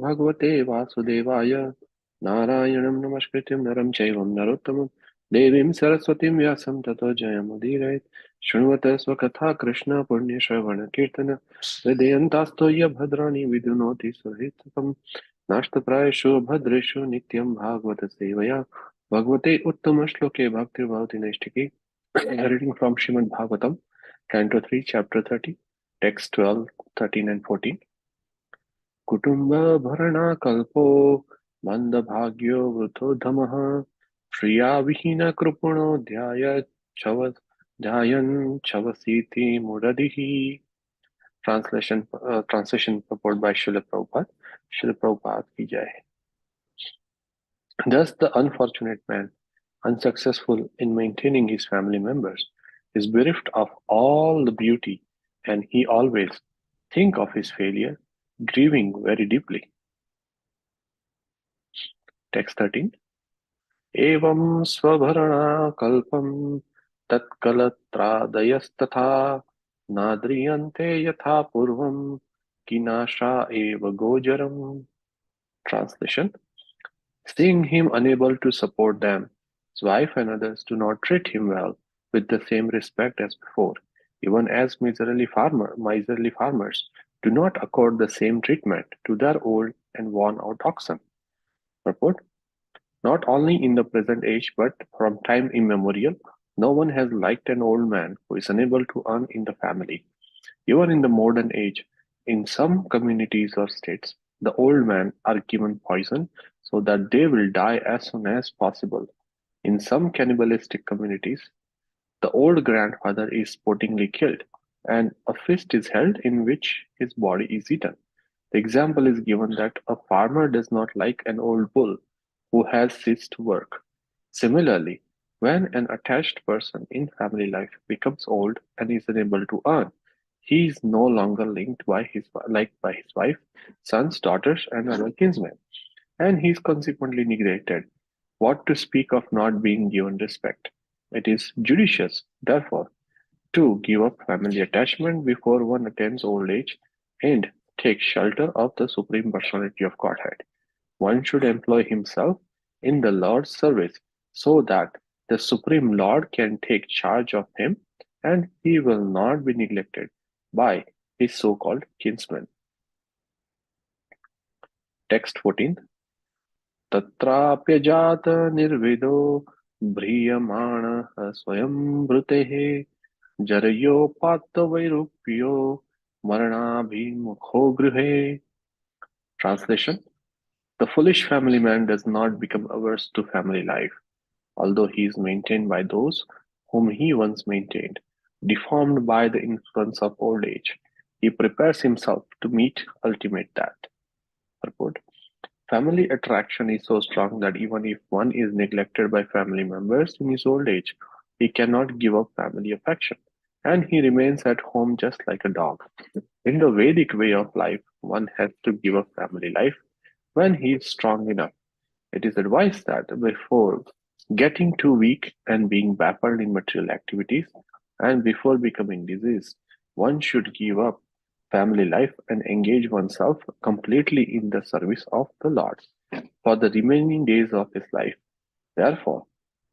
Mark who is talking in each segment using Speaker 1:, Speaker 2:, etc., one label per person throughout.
Speaker 1: Bhagavate Vasudevaya Narayanam Namaskrityam Naram Chaivam Narottamam Devim Saraswatim Vyasam Tato Jayamudirayat Shunvata Swakatha Krishna Punya Shravana Kirtana Vedayantastoya Bhadrani Vidunoti Suhitam Nashtaprayashu Bhadreshu Nityam Bhagavata Sevaya Bhagavate Uttama Shloke Bhakti Bhavati Naistiki. Reading from Srimad Bhagavatam, Canto 3, Chapter 30, Text 12, 13 and 14. Kutumba Bharana Kalpo Mandabhagyo Vrutodhamaha Shriya Vihina Krupuno Dhyayan Chavasiti Muradihi. Translation purport by Srila Prabhupada. Srila Prabhupada ki jai. Thus the unfortunate man, unsuccessful in maintaining his family members, is bereft of all the beauty, and he always think of his failure, grieving very deeply. Text 13. Evam svabharana kalpam tatkalatradayasthatha nadriyante yatha purvam kinasha eva gojaram. Translation. Seeing him unable to support them, his wife and others do not treat him well with the same respect as before, even as miserly farmers do not accord the same treatment to their old and worn-out oxen. Purport: not only in the present age but from time immemorial, no one has liked an old man who is unable to earn in the family. Even in the modern age, in some communities or states, the old men are given poison so that they will die as soon as possible. In some cannibalistic communities, the old grandfather is sportingly killed, and a feast is held in which his body is eaten. The example is given that a farmer does not like an old bull who has ceased to work. Similarly, when an attached person in family life becomes old and is unable to earn, he is no longer linked by his wife, sons, daughters, and other kinsmen, and he is consequently neglected. What to speak of not being given respect? It is judicious, therefore, to give up family attachment before one attains old age and take shelter of the Supreme Personality of Godhead. One should employ himself in the Lord's service so that the Supreme Lord can take charge of him and he will not be neglected by his so-called kinsmen. Text 14. तत्राप्यजात निर्विदो भ्रियमाणः स्वयं वृतेः जरयोपात्तवैरूप्यो मरणाभिमुखो गृहे. Translation. The foolish family man does not become averse to family life, although he is maintained by those whom he once maintained. Deformed by the influence of old age, he prepares himself to meet ultimate death. Purport. Family attraction is so strong that even if one is neglected by family members in his old age, he cannot give up family affection, and he remains at home just like a dog. In the Vedic way of life, one has to give up family life when he is strong enough. It is advised that before getting too weak and being baffled in material activities, and before becoming diseased, one should give up family life and engage oneself completely in the service of the Lord for the remaining days of his life. Therefore,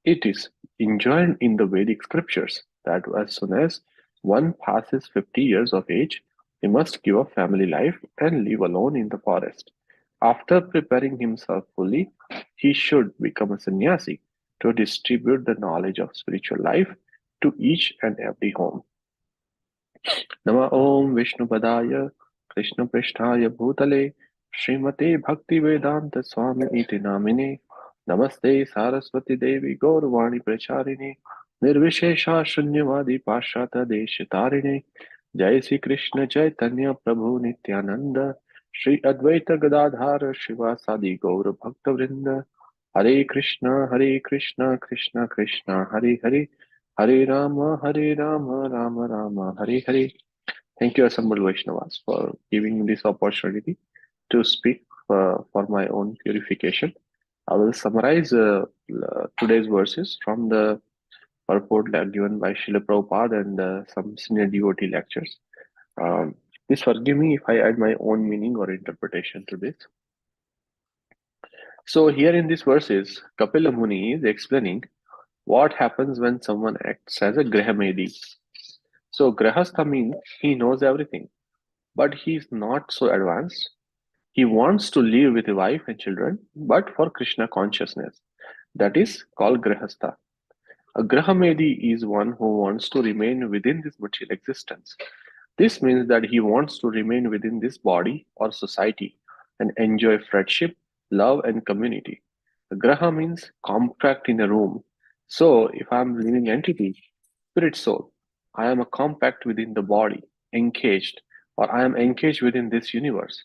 Speaker 1: it is enjoined in the Vedic scriptures that as soon as one passes 50 years of age, he must give up family life and live alone in the forest. After preparing himself fully, he should become a sannyasi to distribute the knowledge of spiritual life to each and every home. Nama Om Vishnupadaya Krishna Prishtaya Bhutale Srimate Bhaktivedanta Swami Iti Namine Namaste Saraswati Devi Gaurvani Pracharine Nirvishesha Shunyavadi Pashata Deshitarine Jai Sri Krishna Chaitanya Prabhu Nityananda Shri Advaita Gadadhara Shivasadi Gaura Bhakta Vrinda Hare Krishna Krishna Krishna Hare Hare Hare Rama Rama Rama Hare Hare. Thank you, assembled Vaishnavas, for giving me this opportunity to speak for my own purification. I will summarize today's verses from the purport given by Srila Prabhupada and some senior devotee lectures. Please forgive me if I add my own meaning or interpretation to this. So here in these verses, Kapila Muni is explaining what happens when someone acts as a Grahamedi. So Grahastha means he knows everything, but he is not so advanced. He wants to live with a wife and children, but for Krishna consciousness. That is called Grahastha. A Grahamedi is one who wants to remain within this material existence. This means that he wants to remain within this body or society and enjoy friendship, love, and community. A Graha means compact in a room. So, if I am living entity, spirit soul, I am a compact within the body, encaged, or I am encaged within this universe.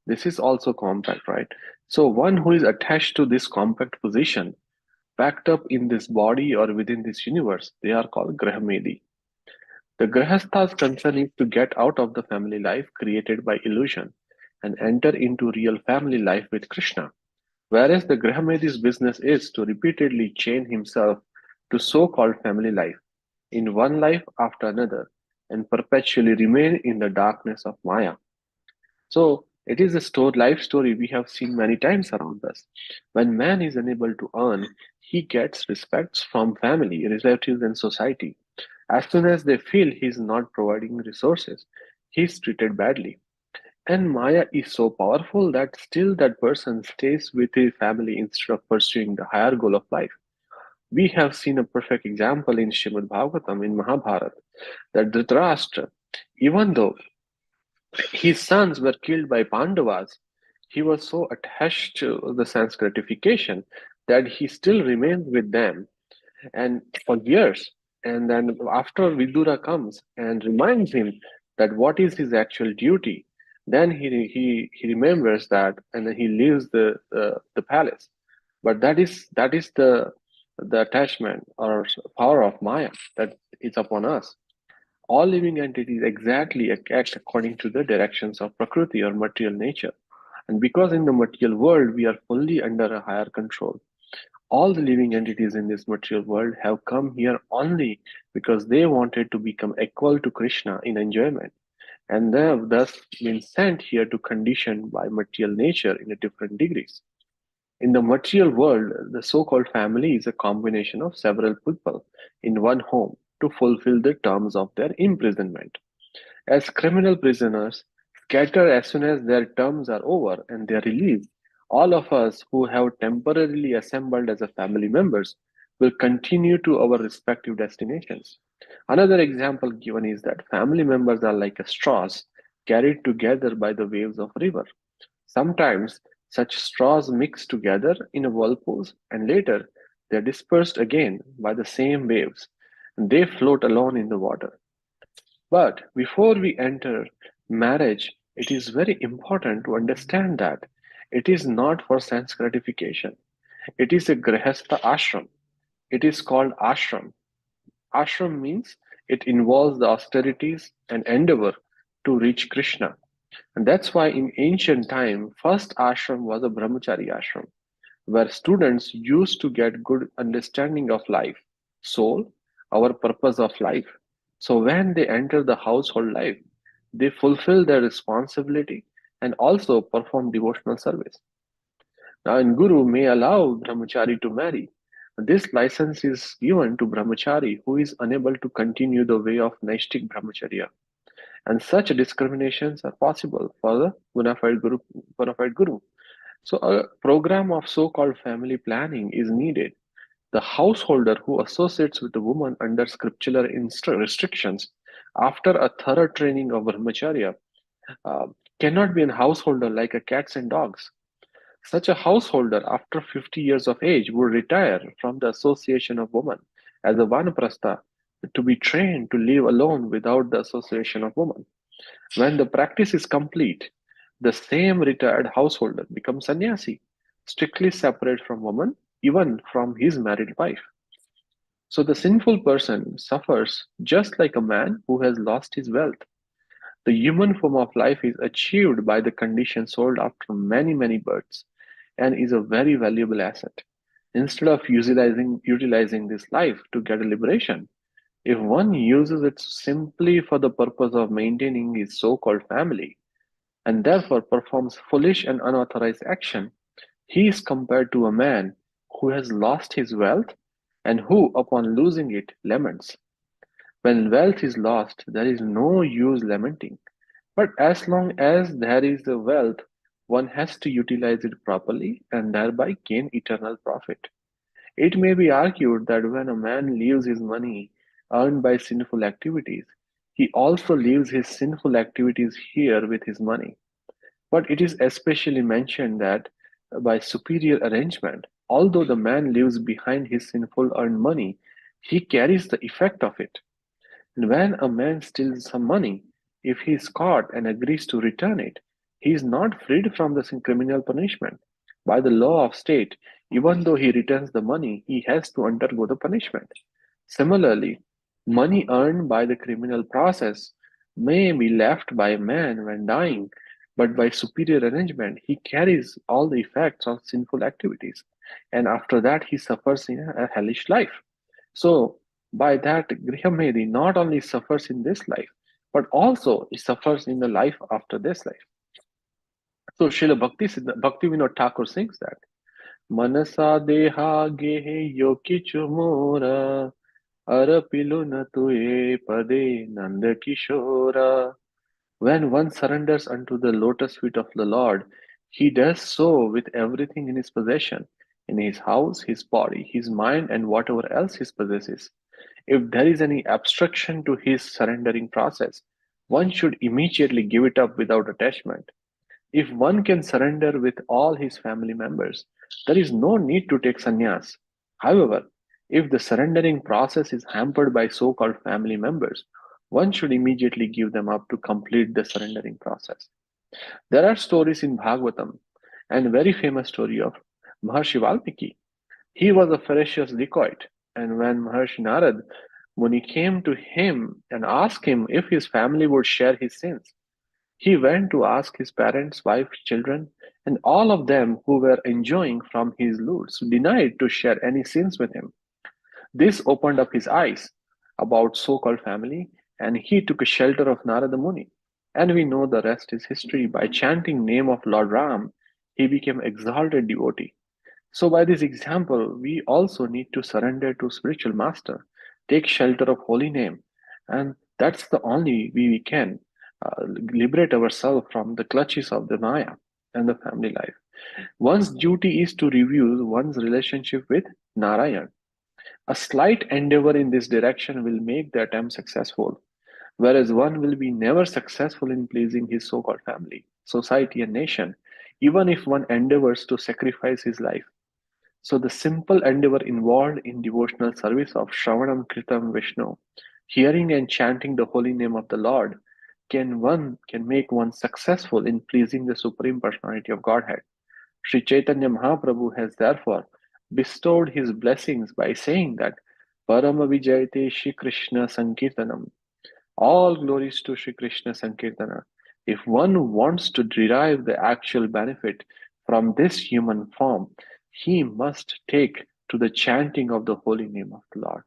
Speaker 1: This is also compact, right? So, one who is attached to this compact position, packed up in this body or within this universe, they are called Grahamedi. The Grihastha's concern is to get out of the family life created by illusion and enter into real family life with Krishna, whereas the Grihamedi's business is to repeatedly chain himself to so-called family life, in one life after another, and perpetually remain in the darkness of Maya. So it is a life story we have seen many times around us. When man is unable to earn, he gets respects from family, relatives, and society. As soon as they feel he is not providing resources, he is treated badly. And Maya is so powerful that still that person stays with his family instead of pursuing the higher goal of life. We have seen a perfect example in Srimad Bhagavatam in Mahabharata that Dhritarashtra, even though his sons were killed by Pandavas, he was so attached to the sense gratification that he still remained with them and for years. And then after Vidura comes and reminds him that what is his actual duty, then he remembers that and then he leaves the palace. But that is the attachment or power of Maya that is upon us. All living entities exactly act according to the directions of Prakriti or material nature. And because in the material world we are fully under a higher control, all the living entities in this material world have come here only because they wanted to become equal to Krishna in enjoyment, and they have thus been sent here to condition by material nature in a different degrees. In the material world, the so-called family is a combination of several people in one home to fulfill the terms of their imprisonment. As criminal prisoners scatter as soon as their terms are over and they are released, all of us who have temporarily assembled as a family members will continue to our respective destinations. Another example given is that family members are like a straws carried together by the waves of river. Sometimes such straws mix together in a whirlpool and later they are dispersed again by the same waves and they float alone in the water. But before we enter marriage, it is very important to understand that it is not for sense gratification. It is a grihastha ashram. It is called ashram. Ashram means it involves the austerities and endeavor to reach Krishna. And that's why in ancient time, first ashram was a brahmachari ashram, where students used to get good understanding of life, soul, our purpose of life. So when they enter the household life, they fulfill their responsibility and also perform devotional service. Now, in Guru may allow brahmachari to marry. This license is given to brahmachari who is unable to continue the way of Naistik brahmacharya. And such discriminations are possible for the bona fide guru. So a program of so-called family planning is needed. The householder who associates with a woman under scriptural restrictions after a thorough training of brahmacharya uh, cannot be a householder like a cats and dogs. Such a householder after 50 years of age would retire from the association of women as a vanaprastha to be trained to live alone without the association of women. When the practice is complete, the same retired householder becomes sannyasi, strictly separate from woman, even from his married wife. So the sinful person suffers just like a man who has lost his wealth. The human form of life is achieved by the condition sold after many, many births and is a very valuable asset. Instead of utilizing this life to get a liberation, if one uses it simply for the purpose of maintaining his so called family, and therefore performs foolish and unauthorized action, He is compared to a man who has lost his wealth and who, upon losing it, laments. When wealth is lost, there is no use lamenting. But as long as there is the wealth, one has to utilize it properly and thereby gain eternal profit. It may be argued that when a man leaves his money earned by sinful activities, he also leaves his sinful activities here with his money. But it is especially mentioned that by superior arrangement, although the man leaves behind his sinful earned money, he carries the effect of it. And when a man steals some money, if he is caught and agrees to return it, he is not freed from the criminal punishment. By the law of state, even though he returns the money, he has to undergo the punishment. Similarly, money earned by the criminal process may be left by a man when dying, but by superior arrangement, he carries all the effects of sinful activities, and after that, he suffers in a hellish life. So, by that, Grihamedi not only suffers in this life, but also he suffers in the life after this life. So, Bhakti Vinod Thakur sings that Manasa deha gehe yoki chumora arapilu na tue pade nanda kishora. When one surrenders unto the lotus feet of the Lord, he does so with everything in his possession, in his house, his body, his mind, and whatever else he possesses. If there is any obstruction to his surrendering process, one should immediately give it up without attachment. If one can surrender with all his family members, there is no need to take sannyas. However, if the surrendering process is hampered by so called family members, one should immediately give them up to complete the surrendering process. There are stories in Bhagavatam, and a very famous story of Maharshi Valmiki. He was a ferocious dacoit, and when Maharshi Narad Muni came to him and asked him if his family would share his sins, he went to ask his parents, wife, children, and all of them who were enjoying from his loots denied to share any sins with him. This opened up his eyes about so-called family, and he took a shelter of Narada Muni. And we know the rest is history. By chanting name of Lord Ram, he became exalted devotee. So by this example, we also need to surrender to spiritual master, take shelter of holy name, and that's the only way we can liberate ourselves from the clutches of the Maya and the family life. One's duty is to review one's relationship with Narayan. A slight endeavor in this direction will make the attempt successful, whereas one will be never successful in pleasing his so-called family, society, and nation, even if one endeavors to sacrifice his life. So the simple endeavor involved in devotional service of Shravanam Kritam Vishnu, hearing and chanting the holy name of the Lord, can make one successful in pleasing the Supreme Personality of Godhead. Sri Chaitanya Mahaprabhu has therefore bestowed his blessings by saying that Parama Vijayate Shri Krishna Sankirtanam. All glories to Shri Krishna Sankirtana. If one wants to derive the actual benefit from this human form, he must take to the chanting of the holy name of the Lord.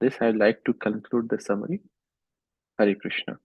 Speaker 1: This I'd like to conclude the summary. Hare Krishna.